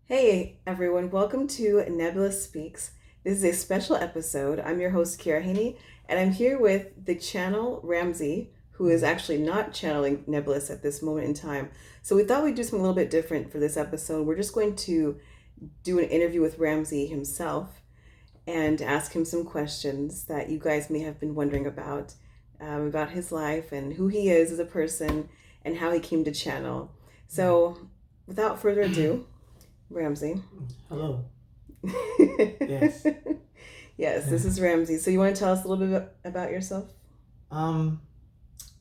Hey everyone, welcome to Nebulous Speaks. This is a special episode. I'm your host, Kira Haney, and I'm here with the channel Ramzee, who is actually not channeling Nebulous at this moment in time. So we thought we'd do something a little bit different for this episode. We're just going to do an interview with Ramzee himself and ask him some questions that you guys may have been wondering about his life and who he is as a person and how he came to channel. So without further ado, Ramzee. Hello. Yes. Yes, this is Ramzee. So you want to tell us a little bit about yourself? Um.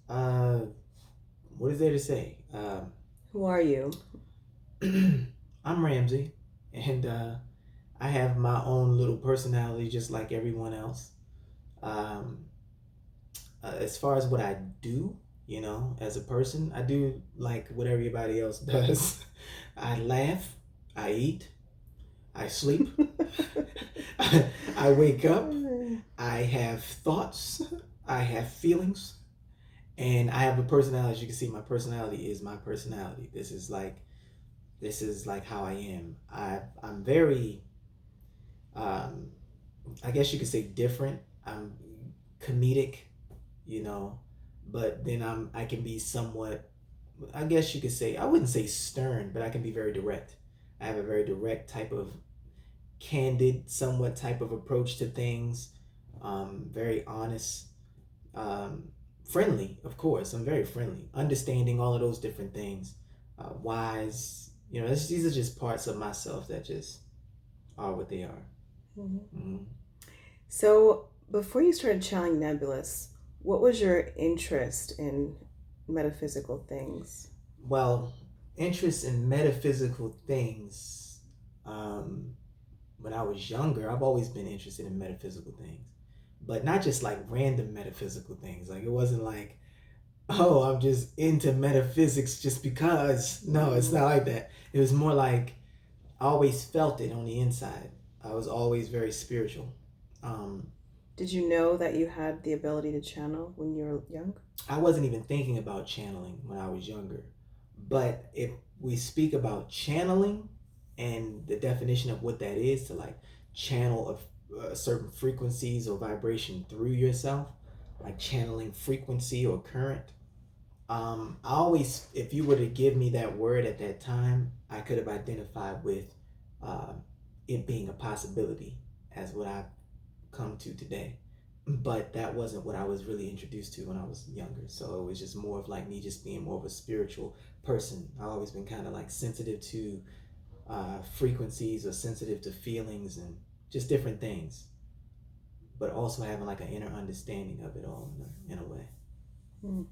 Uh. What is there to say? Who are you? I'm Ramsey, and I have my own little personality, just like everyone else. Um. As far as what I do, as a person, I do like what everybody else does. I laugh. I eat. I sleep. I wake up. I have thoughts. I have feelings. And I have a personality. As you can see, my personality is my personality. This is like how I am. I'm very, um, I guess you could say different. I'm comedic, you know, but then I can be somewhat, I guess you could say, I wouldn't say stern, but I can be very direct. I have a very direct type of candid, somewhat type of approach to things. Very honest. Um, Friendly, of course. I'm very friendly, understanding all of those different things. Wise, these are just parts of myself that just are what they are. Mhm. Mm-hmm. So before you started channeling Nebulous, what was your interest in metaphysical things? Well, interest in metaphysical things. Um, when I was younger, I've always been interested in metaphysical things, but not just like random metaphysical things. Like it wasn't like, oh, I'm just into metaphysics just because. No, it's not like that. It was more like I always felt it on the inside. I was always very spiritual. Um, Did you know that you had the ability to channel when you were young? I wasn't even thinking about channeling when I was younger. But if we speak about channeling and the definition of what that is, to like channel of certain frequencies or vibration through yourself, like channeling frequency or current, I always, if you were to give me that word at that time, I could have identified with uh, it being a possibility as what I've come to today. But that wasn't what I was really introduced to when I was younger. So it was just more of like me just being more of a spiritual person. I've always been kind of like sensitive to frequencies or sensitive to feelings and just different things, but also having like an inner understanding of it all in a way. Hmm.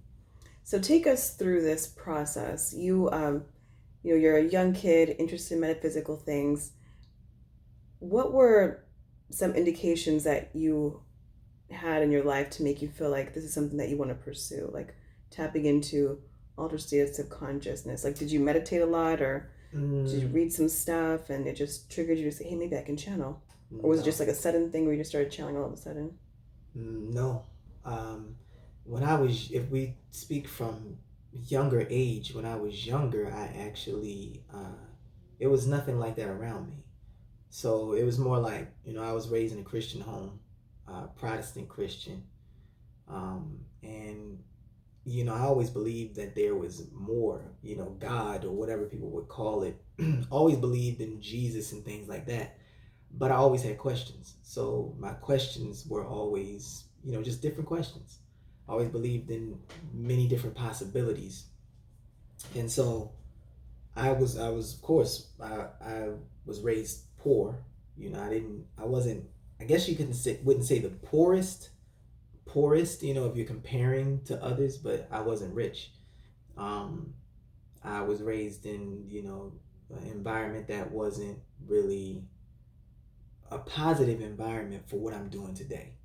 So take us through this process. You're a young kid interested in metaphysical things. What were some indications that you had in your life to make you feel like this is something that you want to pursue, like tapping into altered states of consciousness? Like, did you meditate a lot, or did you Mm, read some stuff and it just triggered you to say, hey, maybe I can channel? Or was it just no, like a sudden thing where you just started channeling all of a sudden? no. Um, when I was, if we speak from younger age, when I was younger, I actually, it was nothing like that around me. So it was more like, I was raised in a Christian home, Protestant Christian. And, I always believed that there was more, God or whatever people would call it. Always believed in Jesus and things like that. But I always had questions. So my questions were always, just different questions. I always believed in many different possibilities. And so I was, of course, I was raised poor. I wasn't, I guess you wouldn't say the poorest, if you're comparing to others, but I wasn't rich. Um, I was raised in, an environment that wasn't really a positive environment for what I'm doing today.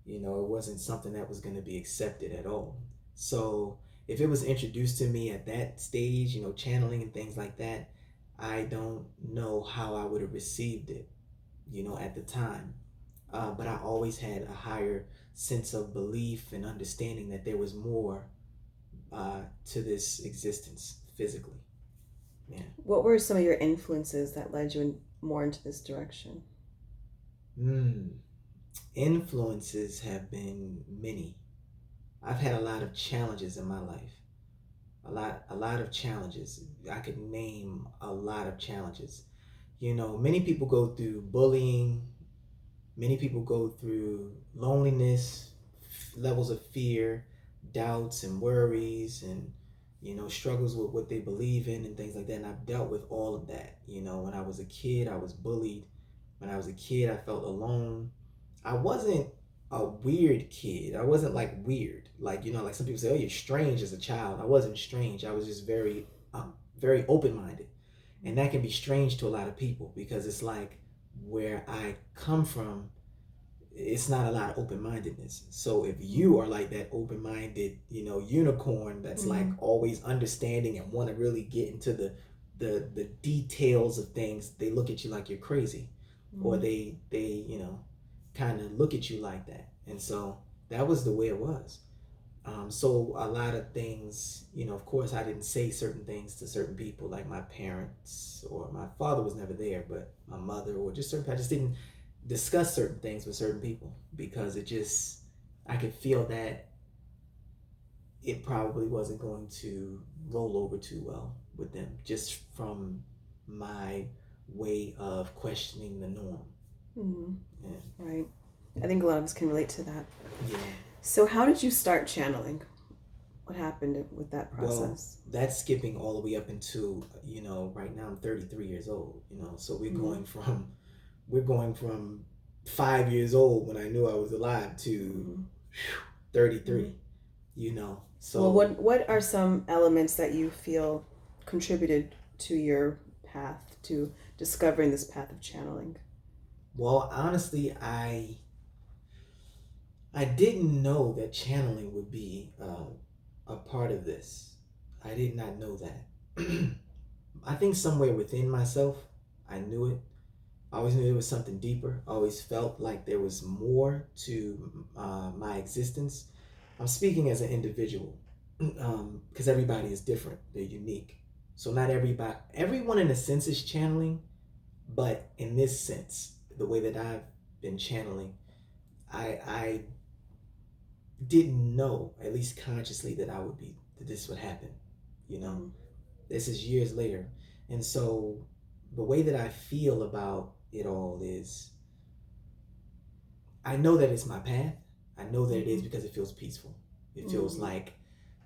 It wasn't something that was going to be accepted at all. So if it was introduced to me at that stage, channeling and things like that, I don't know how I would have received it, at the time. But I always had a higher sense of belief and understanding that there was more to this existence physically. Yeah. What were some of your influences that led you more into this direction? Mm. Influences have been many. I've had a lot of challenges in my life. A lot of challenges. I could name a lot of challenges. Many people go through bullying. Many people go through loneliness, levels of fear, doubts and worries, and struggles with what they believe in and things like that. And I've dealt with all of that. When I was a kid, I was bullied. When I was a kid, I felt alone. I wasn't a weird kid. I wasn't like weird. Like, like some people say, oh, you're strange as a child. I wasn't strange. I was just very open minded. And that can be strange to a lot of people because it's like where I come from, it's not a lot of open-mindedness. So if you are like that open-minded, unicorn that's like Mm-hmm. always understanding and want to really get into the details of things, they look at you like you're crazy, or Mm-hmm. they kind of look at you like that. And so that was the way it was. So a lot of things, of course, I didn't say certain things to certain people, like my parents or my father was never there, but my mother or just certain. I just didn't discuss certain things with certain people because I could feel that it probably wasn't going to roll over too well with them, just from my way of questioning the norm. Mm-hmm. Yeah, Right. I think a lot of us can relate to that. yeah. So, how did you start channeling? What happened with that Well, process? that's skipping all the way up into, right now I'm 33 years old, so Mm-hmm. we're going from 5 years old when I knew I was alive to Mm-hmm. 33, Well, so what are some elements that you feel contributed to your path to discovering this path of channeling? well, honestly, I didn't know that channeling would be a part of this. I did not know that. I think somewhere within myself, I knew it. I always knew there was something deeper. I always felt like there was more to my existence. I'm speaking as an individual because everybody is different. They're unique. So not everyone in a sense is channeling, but in this sense, the way that I've been channeling, I didn't know, at least consciously, that this would happen. You know, Mm-hmm. this is years later, and so the way that I feel about it all is I know that it's my path. I know that it is Mm-hmm. because it feels peaceful. It feels Mm-hmm. like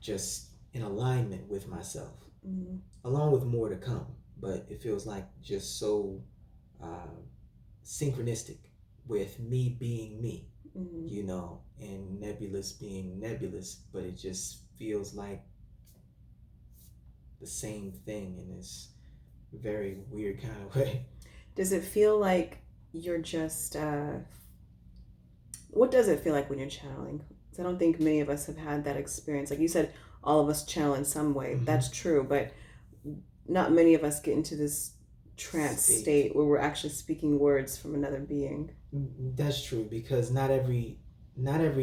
just in alignment with myself, Mm-hmm. along with more to come. But it feels like just so uh, synchronistic with me being me, Mm-hmm. and Nebulous being Nebulous. But it just feels like the same thing in this very weird kind of way. Does it feel like you're just, what does it feel like when you're channeling? 'Cause I don't think many of us have had that experience. Like you said, all of us channel in some way. Mm-hmm. That's true, but not many of us get into this trance State. state where we're actually speaking words from another being. That's true because not every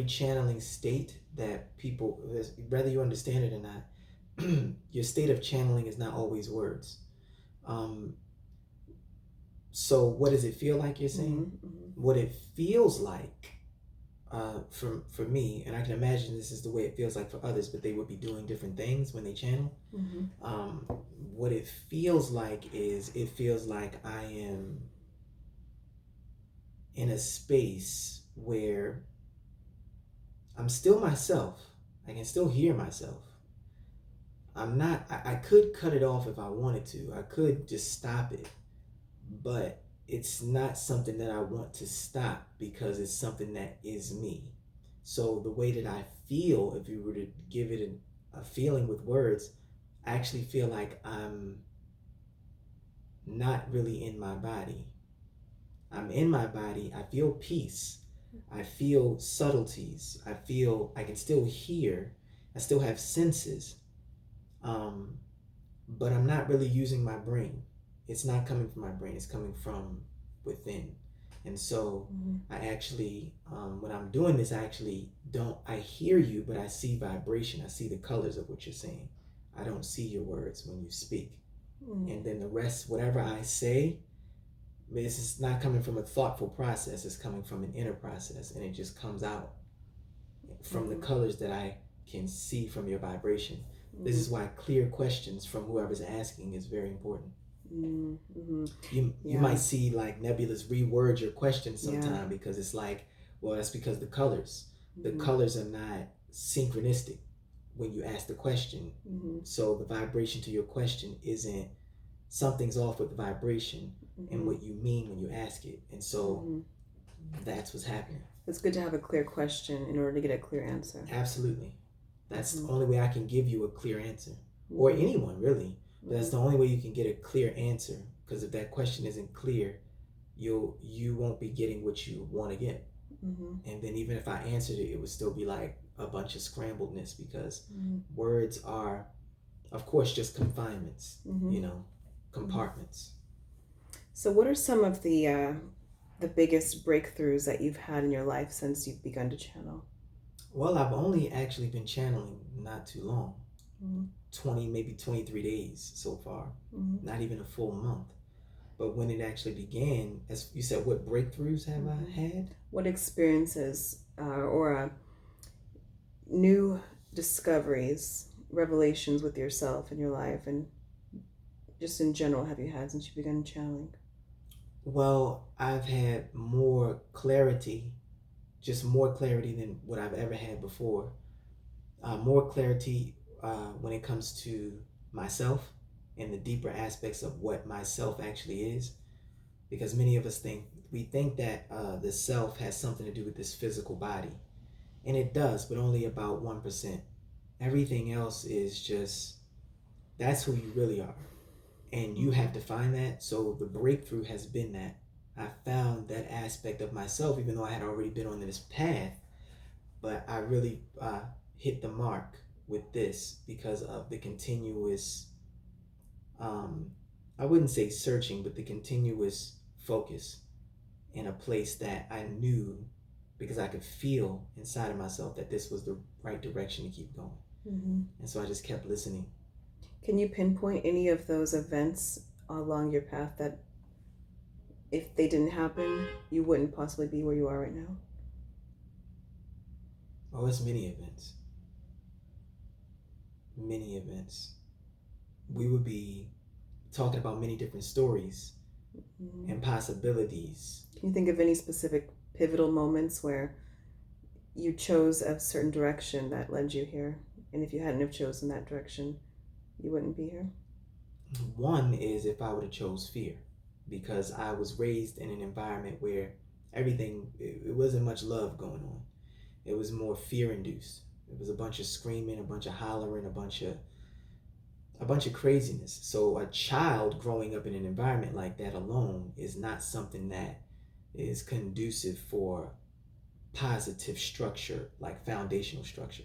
channeling state that people, whether you understand it or not, your state of channeling is not always words. Um, so what does it feel like? You're saying Mm-hmm. what it feels like for me, and I can imagine this is the way it feels like for others, but they would be doing different things when they channel. Mm-hmm. Um, what it feels like is it feels like I am in a space where I'm still myself. I can still hear myself. I'm not, I could cut it off if I wanted to. I could just stop it. But it's not something that I want to stop because it's something that is me. So the way that I feel, if you were to give it a feeling with words, I actually feel like I'm not really in my body. I'm in my body. I feel peace. I feel subtleties. I feel I can still hear. I still have senses. Um, but I'm not really using my brain. It's not coming from my brain. It's coming from within. And so Mm-hmm. I actually, when I'm doing this, I actually don't, I hear you, but I see vibration. I see the colors of what you're saying. I don't see your words when you speak. And then the rest, whatever I say, this is not coming from a thoughtful process. It's coming from an inner process, and it just comes out from the colors that I can see from your vibration. This is why clear questions from whoever's asking is very important. You might see like Nebulous reword your question sometime because it's like, well, that's because the colors are not synchronistic when you ask the question. So the vibration to your question isn't, something's off with the vibration and what you mean when you ask it. And so that's what's happening. It's good to have a clear question in order to get a clear answer. Absolutely. That's the only way I can give you a clear answer, or anyone really. But that's the only way you can get a clear answer, because if that question isn't clear, you won't be getting what you want to get. And then even if I answered it, it would still be like a bunch of scrambledness, because words are, of course, just confinements, compartments. So what are some of the biggest breakthroughs that you've had in your life since you've begun to channel? Well, I've only actually been channeling not too long. 20, maybe 23 days so far. Not even a full month. But when it actually began, as you said, what breakthroughs have I had? What experiences or new discoveries, revelations with yourself in your life, and just in general, have you had since you began channeling? Well, I've had more clarity, just more clarity than what I've ever had before. More clarity when it comes to myself and the deeper aspects of what myself actually is. Because many of us think that the self has something to do with this physical body. And it does, but only about 1%. Everything else is just, that's who you really are. And you have to find that. So the breakthrough has been that I found that aspect of myself, even though I had already been on this path. But I really hit the mark with this because of the continuous, I wouldn't say searching, but the continuous focus in a place that I knew, because I could feel inside of myself that this was the right direction to keep going. And so I just kept listening. Can you pinpoint any of those events along your path that if they didn't happen, you wouldn't possibly be where you are right now? Oh, it's many events. Many events. We would be talking about many different stories and possibilities. Can you think of any specific pivotal moments where you chose a certain direction that led you here? And if you hadn't have chosen that direction, you wouldn't be here? One is if I would have chose fear, because I was raised in an environment where everything, it wasn't much love going on. It was more fear induced. It was a bunch of screaming, a bunch of hollering, a bunch of craziness. So a child growing up in an environment like that alone is not something that is conducive for positive structure, like foundational structure.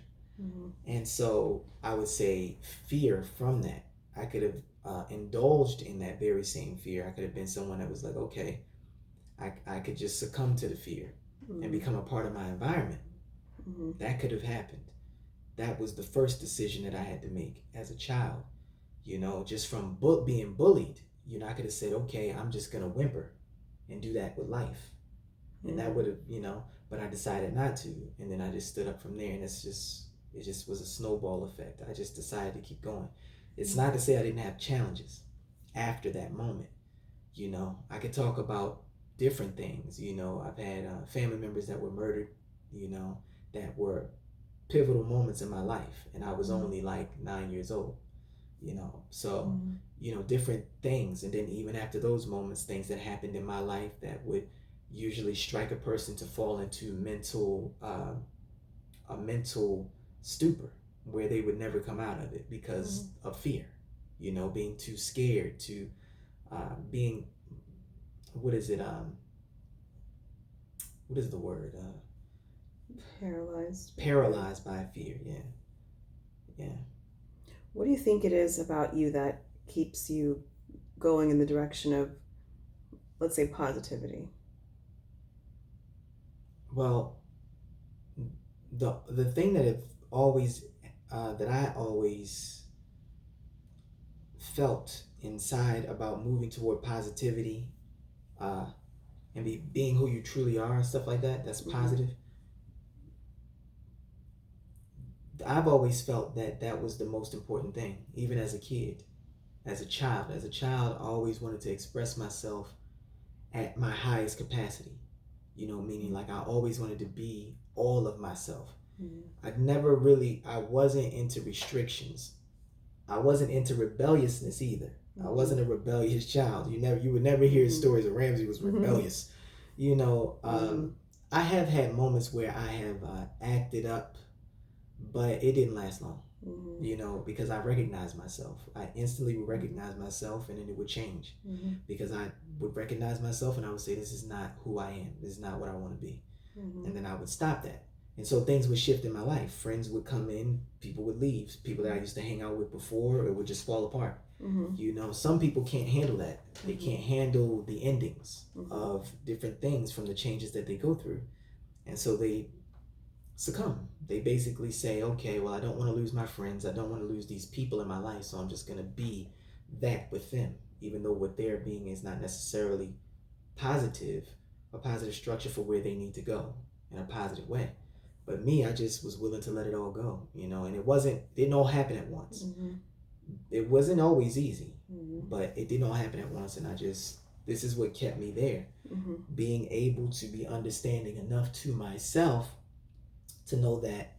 And so I would say fear from that. I could have indulged in that very same fear. I could have been someone that was like, okay, I could just succumb to the fear and become a part of my environment. That could have happened. That was the first decision that I had to make as a child. Just from being bullied, I could have said, okay, I'm just going to whimper and do that with life. And that would have, but I decided not to. And then I just stood up from there, and it just was a snowball effect. I just decided to keep going. It's not to say I didn't have challenges after that moment. I could talk about different things. I've had family members that were murdered, that were pivotal moments in my life. And I was only like 9 years old, so, different things. And then even after those moments, things that happened in my life that would usually strike a person to fall into a mental stupor where they would never come out of it because of fear, being too scared, to being, what is it, what is the word, paralyzed by fear. Yeah. What do you think it is about you that keeps you going in the direction of, let's say, positivity? Well, the thing that I always felt inside about moving toward positivity, uh, and being who you truly are, stuff like that, that's positive. I've always felt that that was the most important thing, even as a kid, as a child. As a child, I always wanted to express myself at my highest capacity, meaning like I always wanted to be all of myself. I wasn't into restrictions. I wasn't into rebelliousness either. I wasn't a rebellious child. You would never hear stories of Ramzee was rebellious. I have had moments where I have acted up, but it didn't last long. Because I recognized myself. I instantly would recognize myself, and then it would change. Because I would recognize myself, and I would say, this is not who I am. This is not what I want to be. And then I would stop that. And so things would shift in my life. Friends would come in, people would leave. People that I used to hang out with before, it would just fall apart. Some people can't handle that. They can't handle the endings of different things from the changes that they go through. And so they succumb. They basically say, okay, well, I don't want to lose my friends. I don't want to lose these people in my life. So I'm just going to be that with them, even though what they're being is not necessarily positive, a positive structure for where they need to go in a positive way. But me, I just was willing to let it all go, and didn't all happen at once. It wasn't always easy, but it didn't all happen at once. And this is what kept me there. Being able to be understanding enough to myself to know that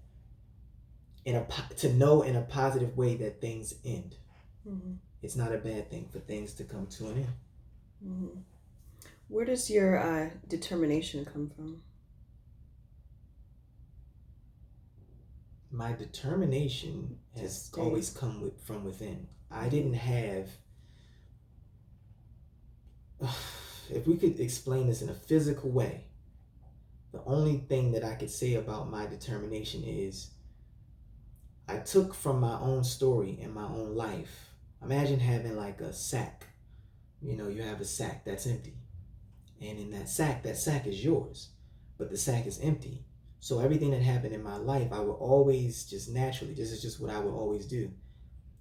in a positive way that things end. It's not a bad thing for things to come to an end. Where does your determination come from? My determination has always come from within. I didn't have. If we could explain this in a physical way, the only thing that I could say about my determination is I took from my own story and my own life. Imagine having like a sack. You have a sack that's empty. And in that sack is yours. But the sack is empty. So everything that happened in my life, I would always just naturally, this is just what I would always do.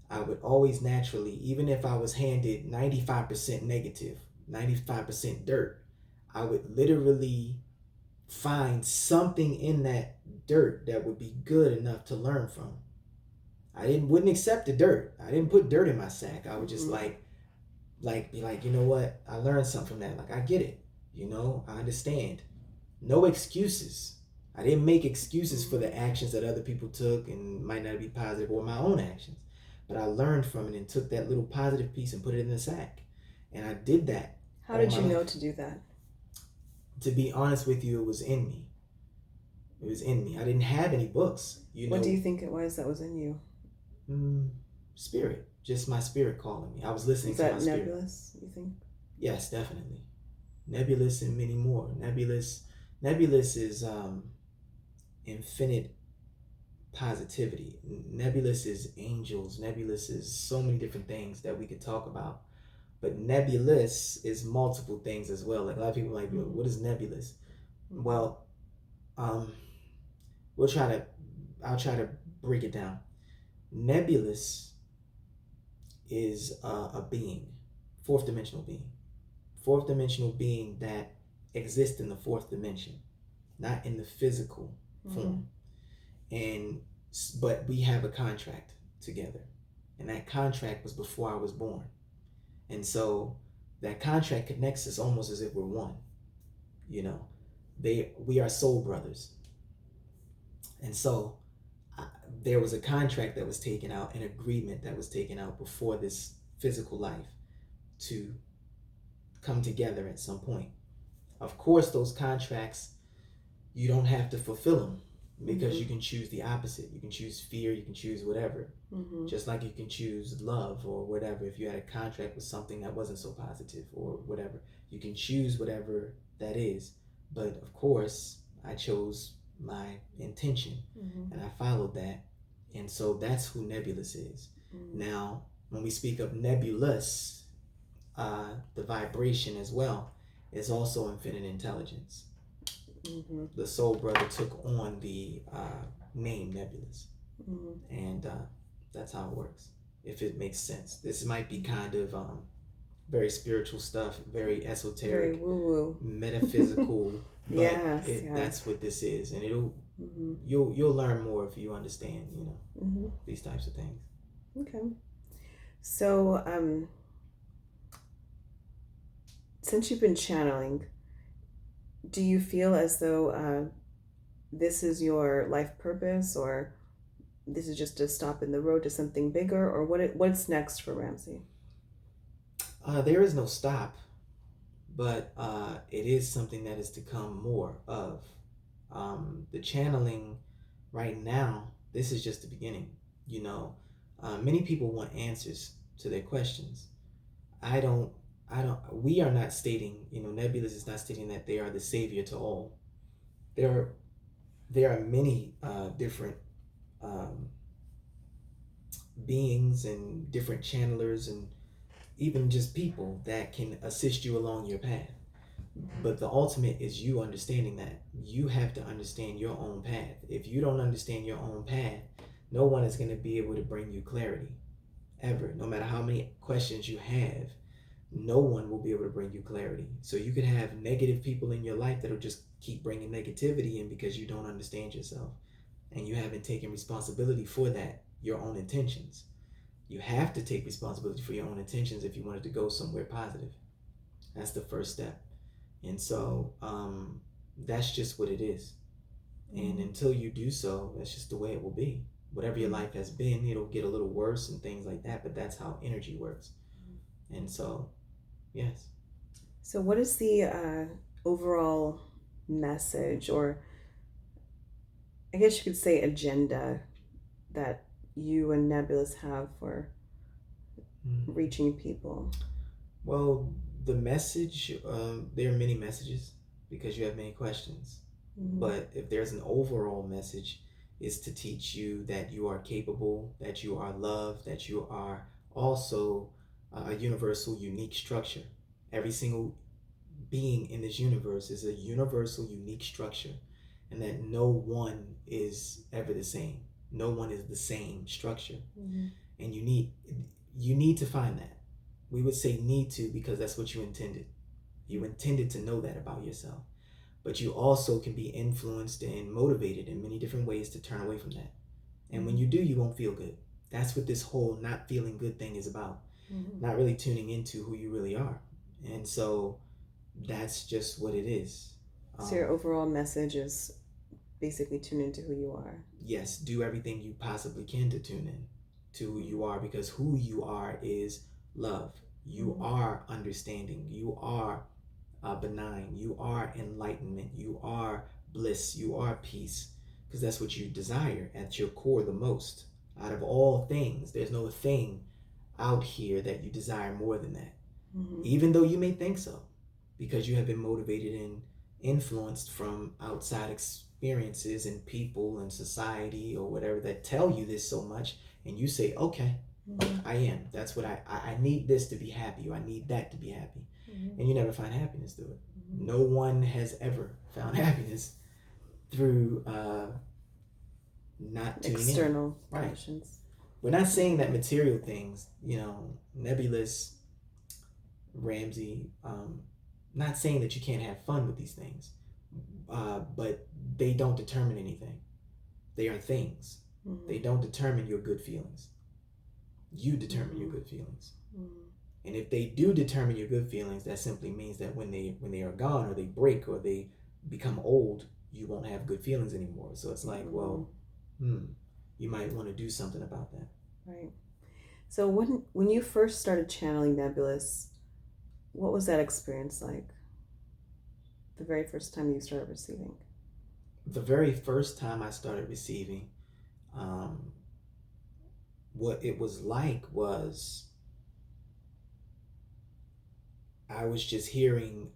I would always naturally, even if I was handed 95% negative, 95% dirt, I would literally find something in that dirt that would be good enough to learn from. I wouldn't accept the dirt. I didn't put dirt in my sack. I would just be like, you know what? I learned something from that. Like, I get it. I understand. No excuses. I didn't make excuses for the actions that other people took and might not be positive, or my own actions. But I learned from it and took that little positive piece and put it in the sack. And I did that. How did you know to do that? To be honest with you, it was in me. It was in me. I didn't have any books. What do you think it was that was in you? Spirit. Just my spirit calling me. I was listening to my spirit. Is that Nebulous, you think? Yes, definitely. Nebulous and many more. Nebulous is infinite positivity. Nebulous is angels. Nebulous is so many different things that we could talk about. But nebulous is multiple things as well. Like, a lot of people are like, what is nebulous? Well, I'll try to break it down. Nebulous is a being, fourth dimensional being that exists in the fourth dimension, not in the physical form. But we have a contract together, and that contract was before I was born. And so that contract connects us almost as if we're one. We are soul brothers. And so there was a contract that was taken out, an agreement that was taken out before this physical life to come together at some point. Of course, those contracts, you don't have to fulfill them, because you can choose the opposite. You can choose fear, you can choose whatever. Just like you can choose love or whatever. If you had a contract with something that wasn't so positive or whatever, you can choose whatever that is. But of course, I chose my intention and I followed that. And so that's who Nebulous is. Now, when we speak of Nebulous, the vibration as well is also infinite intelligence. The soul brother took on the name Nebulous. And that's how it works. if it makes sense. This might be kind of very spiritual stuff, very Very esoteric, woo metaphysical, woo. but Yes, that's yes. what this is, and it'll Mm-hmm. you'll learn more if you understand, Mm-hmm. these types of things. Okay. So, since you've been channeling, do you feel as though this is your life purpose, or this is just a stop in the road to something bigger, or what's next for Ramsey? There is no stop, but it is something that is to come more of. The channeling right now, this is just the beginning. You know, many people want answers to their questions. I don't, we are not stating, Nebulous is not stating that they are the savior to all. There are, there are many different um, beings and different channelers and even just people that can assist you along your path. But the ultimate is you understanding that. You have to understand your own path. If you don't understand your own path, no one is going to be able to bring you clarity ever. No matter how many questions you have, no one will be able to bring you clarity. So you could have negative people in your life that'll just keep bringing negativity in because you don't understand yourself and you haven't taken responsibility for that, your own intentions. You have to take responsibility for your own intentions if you wanted to go somewhere positive. That's the first step. And so that's just what it is. And until you do so, that's just the way it will be. Whatever your life has been, it'll get a little worse and things like that, but that's how energy works. And so, yes. So, what is the overall message, or I guess you could say agenda, that you and Nebulous have for reaching people? Well, the message, there are many messages because you have many questions. Mm-hmm. But if there's an overall message, is to teach you that you are capable, that you are loved, that you are also a universal, unique structure. Every single being in this universe is a universal, unique structure, and that no one is ever the same. No one is the same structure, and you need to find that. We would say need to because that's what you intended. You intended to know that about yourself, but you also can be influenced and motivated in many different ways to turn away from that. And when you do, you won't feel good. That's what this whole not feeling good thing is about. Not really tuning into who you really are. And so that's just what it is. So, your overall message is basically tune into who you are. Yes, do everything you possibly can to tune in to who you are, because who you are is love. You are understanding. You are benign. You are enlightenment. You are bliss. You are peace, because that's what you desire at your core the most. Out of all things, there's no thing out here that you desire more than that. Even though you may think so, because you have been motivated and influenced from outside experiences and people and society or whatever that tell you this so much, and you say, okay, I am. That's what I need this to be happy, or I need that to be happy. And you never find happiness through it. No one has ever found happiness through not tuning external in. conditions. We're not saying that material things, Nebulous, Ramzee, not saying that you can't have fun with these things, but they don't determine anything. They are things. They don't determine your good feelings. You determine your good feelings. And if they do determine your good feelings, that simply means that when they are gone, or they break, or they become old, you won't have good feelings anymore. So it's like, well, you might want to do something about that. Right. So when you first started channeling Nebulous, what was that experience like? The very first time you started receiving? The very first time I started receiving, what it was like was I was just hearing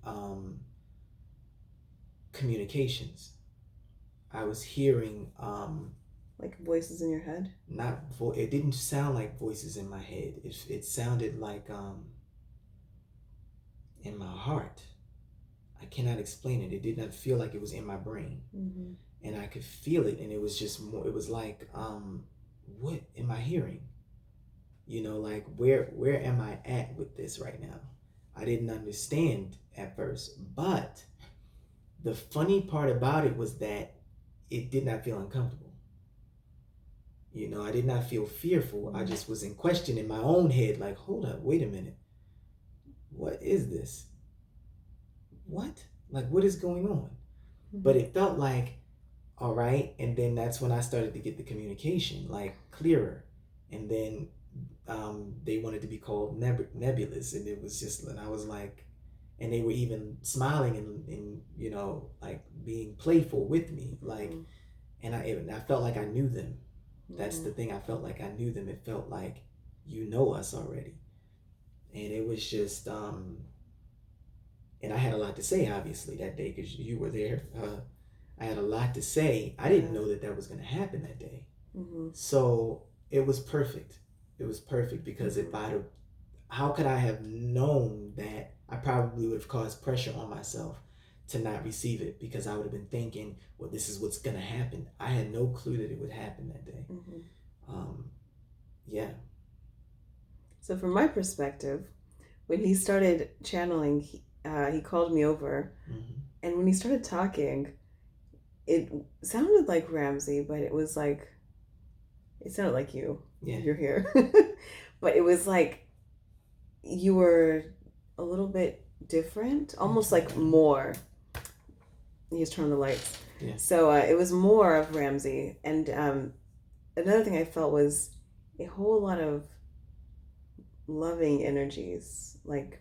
communications. I was hearing like voices in your head? It didn't sound like voices in my head. It sounded like in my heart. I cannot explain it. It did not feel like it was in my brain. And I could feel it, and it was just more, it was like what am I hearing? Like where am I at with this right now? I didn't understand at first, but the funny part about it was that it did not feel uncomfortable. I did not feel fearful. I just was in question in my own head, like, hold up, wait a minute. What is this? What? Like, what is going on? But it felt like, all right. And then that's when I started to get the communication, like, clearer. And then they wanted to be called Nebulous. And it was just, and I was like, and they were even smiling and like being playful with me. Like, and I felt like I knew them. That's the thing. I felt like I knew them. It felt like you know us already. And it was just, and I had a lot to say, obviously, that day because you were there. I had a lot to say. I didn't know that was going to happen that day. So it was perfect. It was perfect because if how could I have known that I probably would have caused pressure on myself to not receive it because I would have been thinking, well, this is what's going to happen. I had no clue that it would happen that day. Yeah. So from my perspective, when he started channeling, he called me over, and when he started talking, it sounded like Ramzee, but it sounded like you. Yeah. You're here. But it was like you were a little bit different, almost like more. He's turned the lights. Yeah. So it was more of Ramzee. And another thing I felt was a whole lot of loving energies, but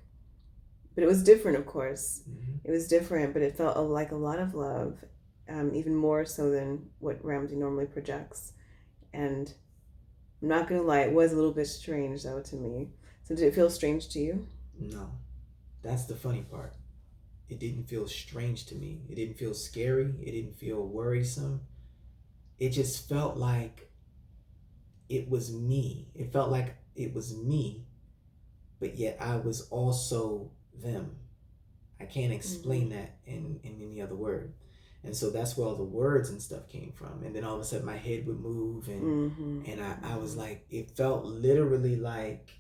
it was different, of course. It was different, but it felt like a lot of love, even more so than what Ramzee normally projects. And I'm not gonna lie, it was a little bit strange though to me. So did it feel strange to you? No, that's the funny part. It didn't feel strange to me. It didn't feel scary. It didn't feel worrisome. It just felt like it was me. It felt like it was me, but yet I was also them. I can't explain that in any other word. And so that's where all the words and stuff came from. And then all of a sudden my head would move and I was like, it felt literally like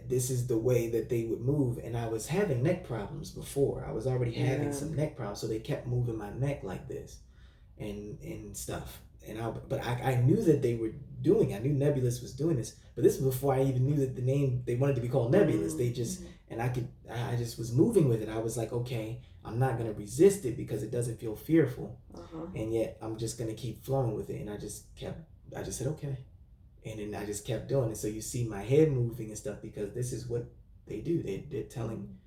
this is the way that they would move. And I was having neck problems before. I was already having some neck problems. So they kept moving my neck like this and stuff. But I knew that they were doing. I knew Nebulous was doing this, but this was before I even knew that the name they wanted to be called Nebulous. They just and I just was moving with it. I was like, okay, I'm not gonna resist it because it doesn't feel fearful, and yet I'm just gonna keep flowing with it. And I just said okay, and then I just kept doing it. So you see my head moving and stuff because this is what they do. They're telling,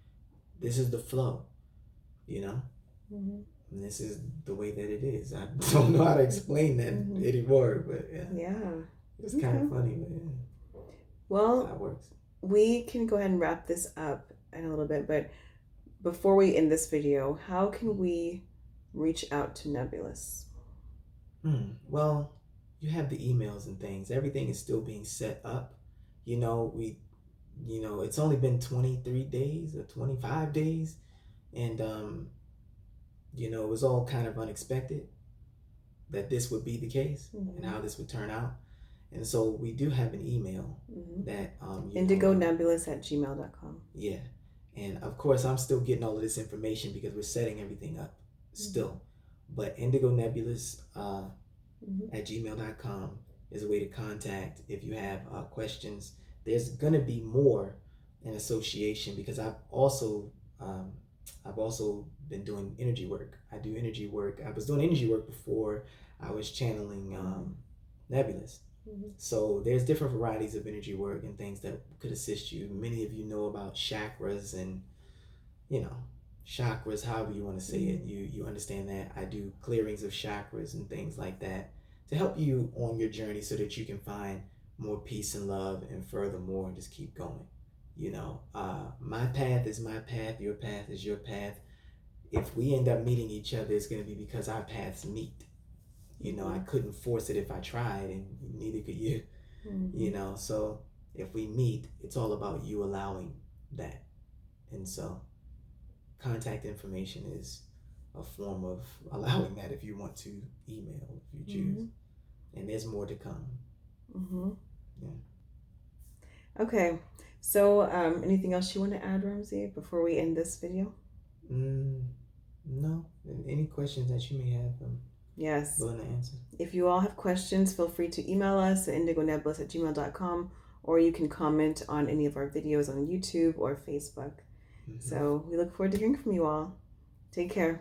this is the flow, you know. And this is the way that it is. I don't know how to explain that anymore, but yeah. It's kind of funny, but yeah. Well, that's how it works. We can go ahead and wrap this up in a little bit, but before we end this video, how can we reach out to Nebulous? Well, you have the emails and things. Everything is still being set up. It's only been 23 days or 25 days, and it was all kind of unexpected that this would be the case and how this would turn out. And so we do have an email that indigonebulous@gmail.com. Yeah. And of course I'm still getting all of this information because we're setting everything up still. But indigonebulous at gmail.com is a way to contact if you have questions. There's gonna be more in association because I've also been doing energy work. I do energy work. I was doing energy work before I was channeling Nebulous. So there's different varieties of energy work and things that could assist you. Many of you know about chakras and chakras, however you want to say it. You understand that. I do clearings of chakras and things like that to help you on your journey so that you can find more peace and love and furthermore just keep going. My path is my path, your path is your path. If we end up meeting each other, it's going to be because our paths meet. I couldn't force it if I tried, and neither could you. So if we meet, it's all about you allowing that. And so contact information is a form of allowing that if you want to email, if you choose. And there's more to come. Yeah. Okay. So, anything else you want to add, Ramsey, before we end this video? Mm, no. Any questions that you may have, I'm Yes. willing to answer. If you all have questions, feel free to email us at indigonebulous@gmail.com, or you can comment on any of our videos on YouTube or Facebook. Mm-hmm. So we look forward to hearing from you all. Take care.